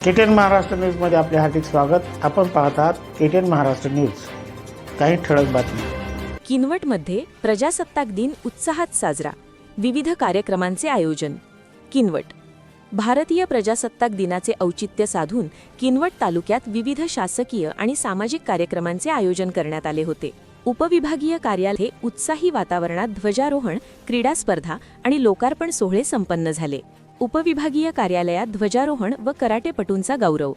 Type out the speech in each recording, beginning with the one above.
KTN Maharashtra न्यूजमध्ये आपले हार्दिक स्वागत। आपण पाहत आहात केटीएन महाराष्ट्र न्यूज। काही ठळक बातमी। किनवटमध्ये प्रजासत्ताक दिन उत्साहात साजरा, विविध कार्यक्रमांचे आयोजन। किनवट भारतीय प्रजासत्ताक दिनाचे औचित्य साधून किनवट तालुक्यात विविध शासकीय आणि सामाजिक कार्यक्रमांचे आयोजन करण्यात आले होते। उपविभागीय कार्यालये उत्साही वातावरणात ध्वजारोहण, क्रीडा स्पर्धा आणि लोकार्पण सोहळे संपन्न झाले। उपविभागीय कार्यालयात ध्वजारोहण व कराटेपटूंचा गौरव।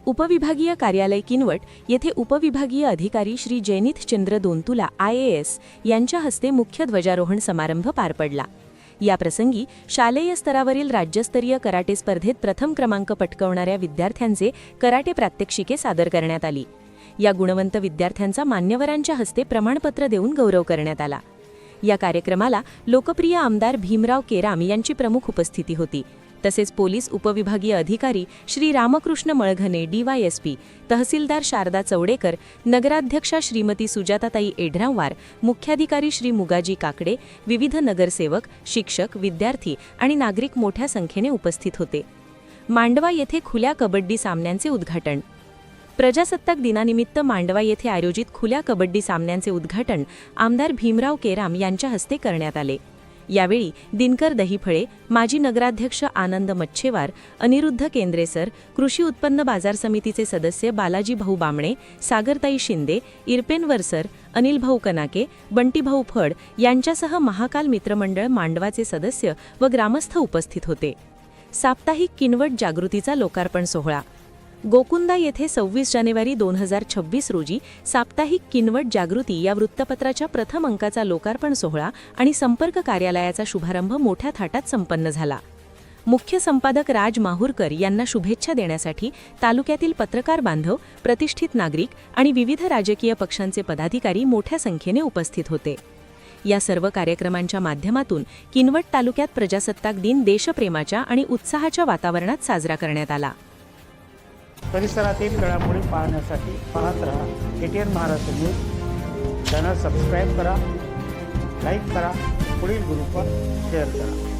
उपविभागीय कार्यालय किनवट येथे उपविभागीय अधिकारी श्री जयनीथ चंद्र दोंतुला IAS यांच्या हस्ते मुख्य ध्वजारोहण समारंभ पार पडला। या प्रसंगी शालेय स्तरावरील राज्यस्तरीय कराटे स्पर्धेत प्रथम क्रमांक पटकावणाऱ्या विद्यार्थ्यांचे कराटे प्रात्यक्षिके सादर करण्यात आली। या गुणवंत विद्यार्थ्यांचा मान्यवरांच्या हस्ते प्रमाणपत्र देऊन गौरव करण्यात आला। या कार्यक्रमाला लोकप्रिय आमदार भीमराव केराम यांची प्रमुख उपस्थिती होती। तसेच पोलीस उपविभागीय अधिकारी श्री रामकृष्ण मळघने DYSP, तहसीलदार शारदा चौडेकर, नगराध्यक्षा श्रीमती सुजाताताई एढरावार, मुख्याधिकारी श्री मुगाजी काकडे, विविध नगरसेवक, शिक्षक, विद्यार्थी आणि नागरिक मोठ्या संख्येने उपस्थित होते। मांडवा येथे खुल्या कबड्डी सामन्यांचे उद्घाटन। प्रजासत्ताक दिनानिमित्त मांडवा येथे आयोजित खुल्या कबड्डी सामन्यांचे उद्घाटन आमदार भीमराव केराम यांच्या हस्ते करण्यात आले। यावेळी दिनकर दहीफळे, माजी नगराध्यक्ष आनंद मच्छेवार, अनिरुद्ध केंद्रेसर, कृषी उत्पन्न बाजार समितीचे सदस्य बालाजी भाऊ बामणे, सागरताई शिंदे, इरपेनवरसर, अनिल भाऊ कनाके, बंटीभाऊ फड यांच्यासह महाकाल मित्रमंडळ मांडवाचे सदस्य व ग्रामस्थ उपस्थित होते। साप्ताहिक किनवट जागृतीचा लोकार्पण सोहळा। गोकुंदा येथे 26 जानेवारी 2026 रोजी साप्ताहिक किनवट जागृती या वृत्तपत्राच्या प्रथम अंकाचा लोकार्पण सोहळा आणि संपर्क कार्यालयाचा शुभारंभ मोठ्या थाटात संपन्न झाला। मुख्य संपादक राज माहुरकर यांना शुभेच्छा देण्यासाठी तालुक्यातील पत्रकार बांधव, प्रतिष्ठित नागरिक आणि विविध राजकीय पक्षांचे पदाधिकारी मोठ्या संख्येने उपस्थित होते। या सर्व कार्यक्रमांच्या माध्यमातून किनवट तालुक्यात प्रजासत्ताक दिन देशप्रेमाच्या आणि उत्साहाच्या वातावरणात साजरा करण्यात आला। परिसरातील घडामोडी पाहण्यासाठी पाहत रहा KTN Maharashtra news. Channel subscribe करा, लाईक करा, पुढील ग्रुपवर शेअर करा।